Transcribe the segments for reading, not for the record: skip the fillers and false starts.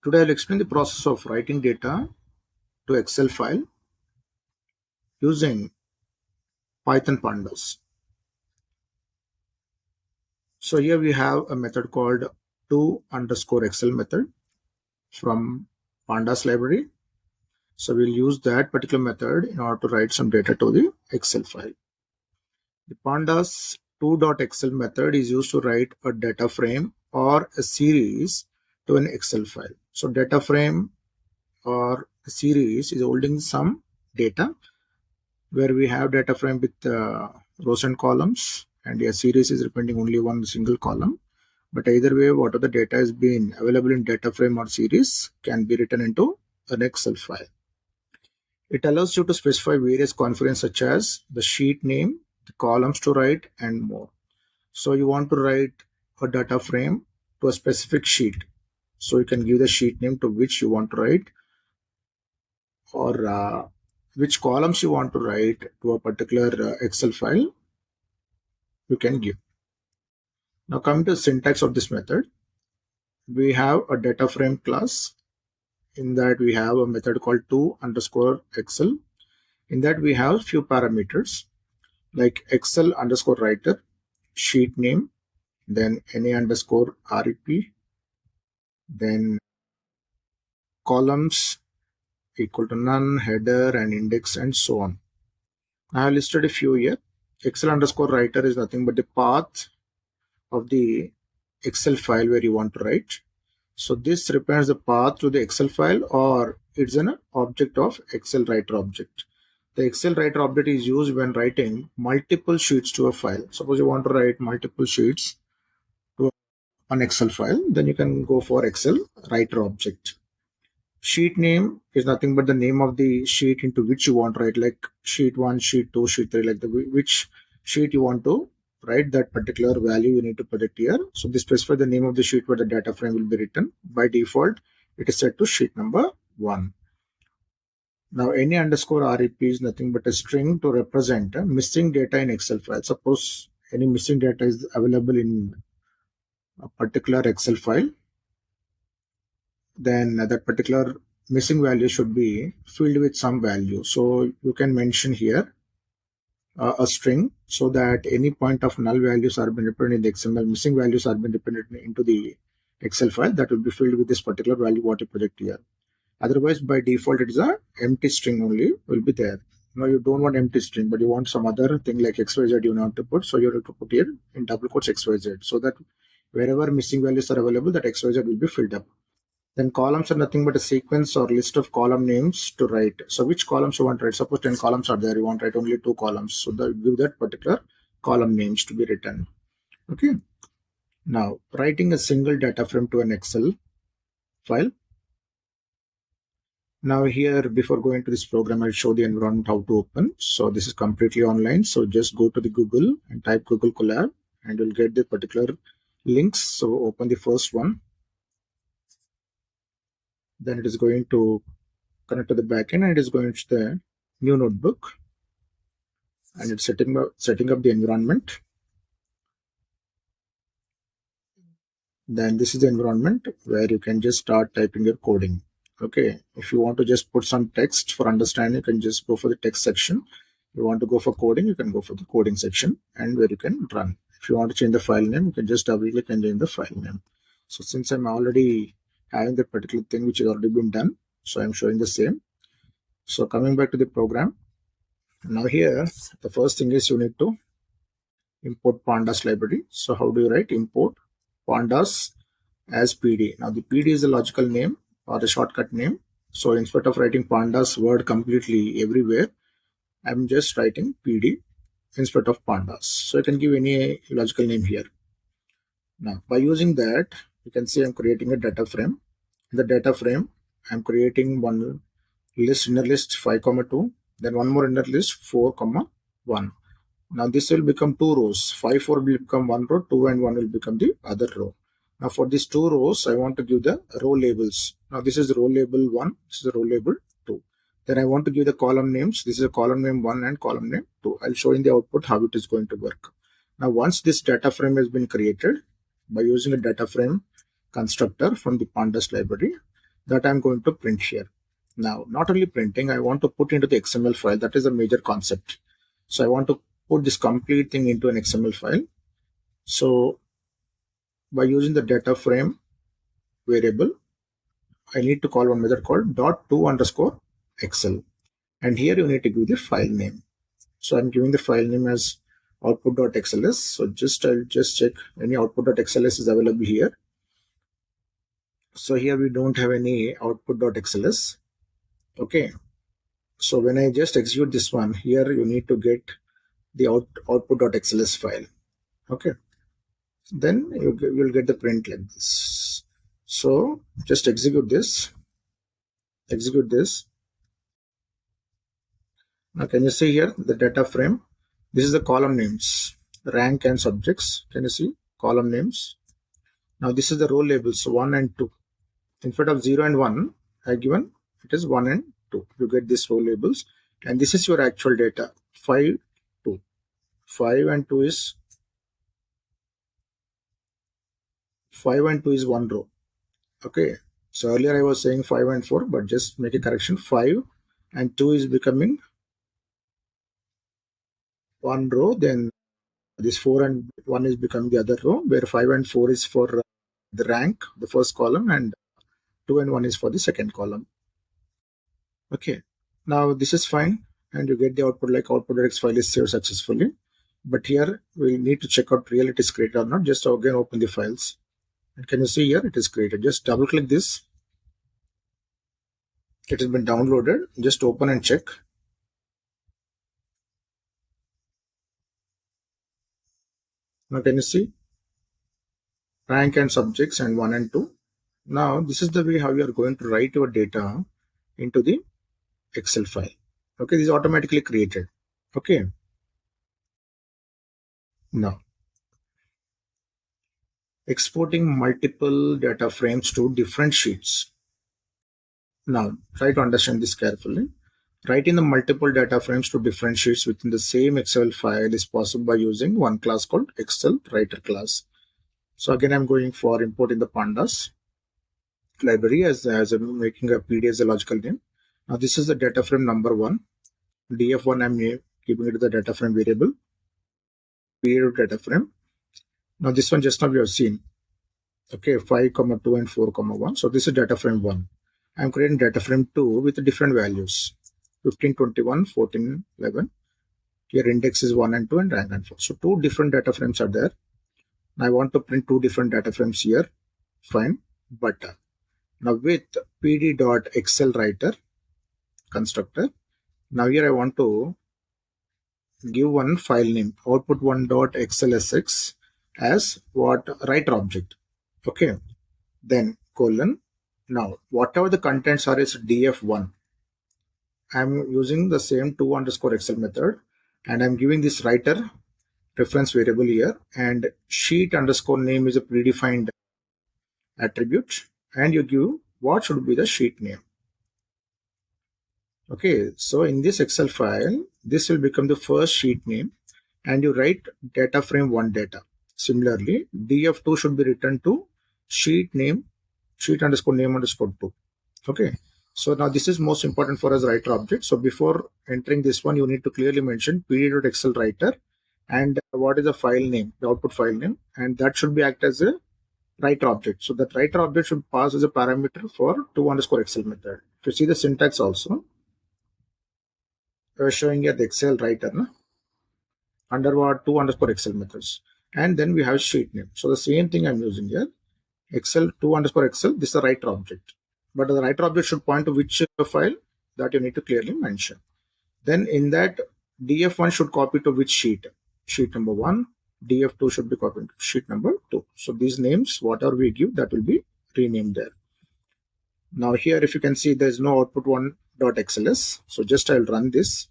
Today I'll explain the process of writing data to Excel file using Python Pandas. So here we have a method called to_Excel method from Pandas library. So we'll use that particular method in order to write some data to the Excel file. The Pandas to.excel method is used to write a data frame or a series to an Excel file. So data frame or a series is holding some data where we have data frame with rows and columns, and a series is representing only one single column. But either way, whatever the data is being available in data frame or series can be written into an Excel file. It allows you to specify various configurations such as the sheet name, the columns to write, and more. So you want to write a data frame to a specific sheet. So you can give the sheet name to which you want to write, or which columns you want to write to a particular Excel file you can give. Now coming to the syntax of this method, we have a data frame class. In that we have a method called to_Excel. In that we have few parameters like Excel_writer, sheet name, then NA_REP, then columns equal to none, header and index, and so on. I have listed a few here. Excel_writer is nothing but the path of the Excel file where you want to write. So this represents the path to the Excel file, or it's an object of Excel writer object. The Excel writer object is used when writing multiple sheets to a file. Suppose you want to write multiple sheets to an Excel file, then you can go for Excel writer object. Sheet name is nothing but the name of the sheet into which you want to write, like sheet 1, sheet 2, sheet 3, like which sheet you want to write that particular value you need to put it here. So this specifies the name of the sheet where the data frame will be written. By default, it is set to sheet number 1. Now NA_REP is nothing but a string to represent missing data in Excel file. Suppose any missing data is available in a particular Excel file, then that particular missing value should be filled with some value. So you can mention here a string so that any point of null values are been represented in the XML, missing values are been represented into the Excel file that will be filled with this particular value what you project here. Otherwise, by default, it is a empty string only will be there. Now you don't want empty string, but you want some other thing like XYZ you want to put. So you have to put here in double quotes XYZ, so that wherever missing values are available, that XYZ will be filled up. Then columns are nothing but a sequence or list of column names to write. So which columns you want to write? Suppose 10 columns are there, you want to write only 2 columns. So give that particular column names to be written. Okay. Now writing a single data frame to an Excel file. Now here, before going to this program, I'll show the environment how to open. So this is completely online. So just go to the Google and type Google Colab and you'll get the particular links. So open the first one. Then it is going to connect to the backend and it is going to the new notebook, and it's setting up the environment. Then this is the environment where you can just start typing your coding. Okay, if you want to just put some text for understanding, you can just go for the text section. If you want to go for coding, you can go for the coding section and where you can run. If you want to change the file name, you can just double click and change the file name. So since I'm already having that particular thing which has already been done, so I'm showing the same. So coming back to the program, now here the first thing is you need to import Pandas library. So how do you write import Pandas as PD? Now the PD is the logical name or the shortcut name. So instead of writing Pandas word completely everywhere, I'm just writing PD instead of Pandas. So I can give any logical name here. Now by using that, you can see I'm creating a data frame. In the data frame, I'm creating one list, inner list 5, 2, then one more inner list 4, 1. Now this will become 2 rows. 5, 4 will become 1 row, 2 and 1 will become the other row. Now for these 2 rows, I want to give the row labels. Now this is row label 1, this is row label 2. Then I want to give the column names. This is a column name 1 and column name 2. I'll show in the output how it is going to work. Now once this data frame has been created by using a data frame constructor from the Pandas library, that I'm going to print here. Now, not only printing, I want to put into the XML file. That is a major concept. So I want to put this complete thing into an XML file. So by using the data frame variable, I need to call one method called .to_excel. And here you need to give the file name. So I'm giving the file name as output.xls. So I'll just check any output.xls is available here. So here we don't have any output.xls. Okay. So when I just execute this one, here you need to get the output.xls file. Okay. Then you'll get the print like this. So just execute this. Now can you see here the data frame? This is the column names, rank and subjects. Can you see column names? Now this is the row labels 1 and 2. Instead of 0 and 1, I given it is 1 and 2. You get these row labels, and this is your actual data 5, 2. 5 and 2 is 1 row. Okay. So earlier I was saying 5 and 4, but just make a correction. 5 and 2 is becoming 1 row. Then this 4 and 1 is becoming the other row, where 5 and 4 is for the rank, the first column, and 2 and 1 is for the second column. Okay. Now this is fine, and you get the output like output.x file is saved successfully. But here we need to check out real it is created or not. Just again open the files. And can you see here it is created? Just double click this. It has been downloaded. Just open and check. Now can you see rank and subjects and 1 and 2. Now this is the way how you are going to write your data into the Excel file. Okay, this is automatically created. Okay. Now exporting multiple data frames to different sheets. Now try to understand this carefully. Writing the multiple data frames to different sheets within the same Excel file is possible by using one class called Excel Writer class. So again, I'm going for importing the Pandas library as I'm making a PD as a logical name. Now this is the data frame number 1. df1 I'm giving it to the data frame variable. Period data frame. Now this one just now we have seen. Okay, 5, 2 and 4, 1. So this is data frame 1. I'm creating data frame 2 with different values. 15, 21, 14, 11. Here index is 1 and 2 and rank and 4. So 2 different data frames are there. I want to print 2 different data frames here. Fine. But now with pd.excelWriter constructor, now here I want to give one file name output1.xlsx as what writer object. Okay. Then colon. Now whatever the contents are is df1. I'm using the same to_excel method, and I'm giving this writer reference variable here, and sheet underscore name is a predefined attribute, and you give what should be the sheet name. Okay, so in this Excel file, this will become the first sheet name, and you write data frame 1 data. Similarly, df2 should be written to sheet name, sheet underscore name underscore 2. Okay, so now this is most important for us writer object. So before entering this one, you need to clearly mention pd.excel writer and what is the file name, the output file name, and that should be act as a writer object. So that writer object should pass as a parameter for to_excel method. If you see the syntax also, we're showing here the Excel writer under what to_excel methods, and then we have sheet name. So the same thing I'm using here, Excel to_excel. This is the writer object, but the writer object should point to which file that you need to clearly mention. Then in that df1 should copy to which sheet, sheet number 1. df2 should be copied to sheet number 2. So these names, whatever we give, that will be renamed there. Now here, if you can see, there is no output1.xls. So just I'll run this.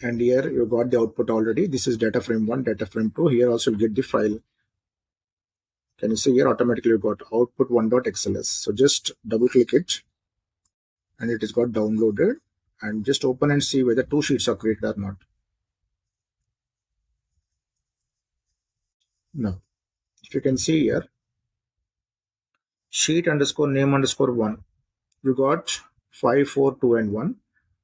And here you got the output already. This is data frame 1, data frame 2. Here also you'll get the file. Can you see here automatically you got output1.xls. So just double click it and it is got downloaded, and just open and see whether 2 sheets are created or not. Now, if you can see here, sheet underscore name underscore 1. You got 5, 4, 2, and 1.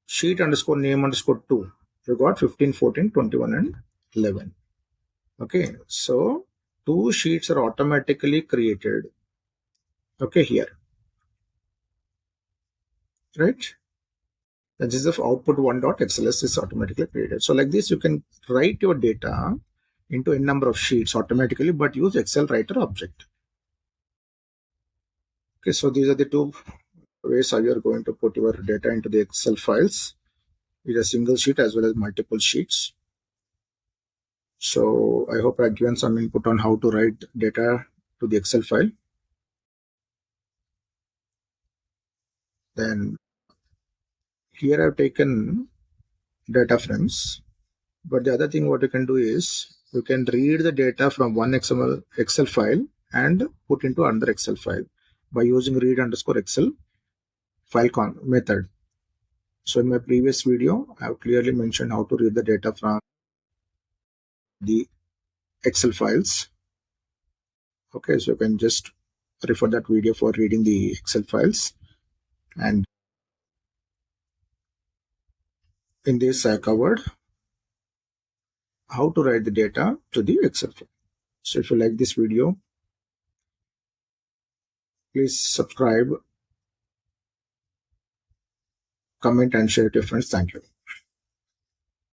Sheet underscore name underscore 2. You got 15, 14, 21, and 11. Okay, so 2 sheets are automatically created. Okay, here, right? That is the output 1.xls is automatically created. So like this, you can write your data into a number of sheets automatically, but use Excel writer object. Okay, so these are the 2 ways how you are going to put your data into the Excel files, either single sheet as well as multiple sheets. So I hope I've given some input on how to write data to the Excel file. Then here I've taken data frames. But the other thing what you can do is you can read the data from one Excel file and put into another Excel file by using read underscore Excel file method. So in my previous video, I have clearly mentioned how to read the data from the Excel files. Okay, so you can just refer that video for reading the Excel files. And in this, I covered how to write the data to the Excel file. So if you like this video, please subscribe, comment, and share it to your friends. Thank you.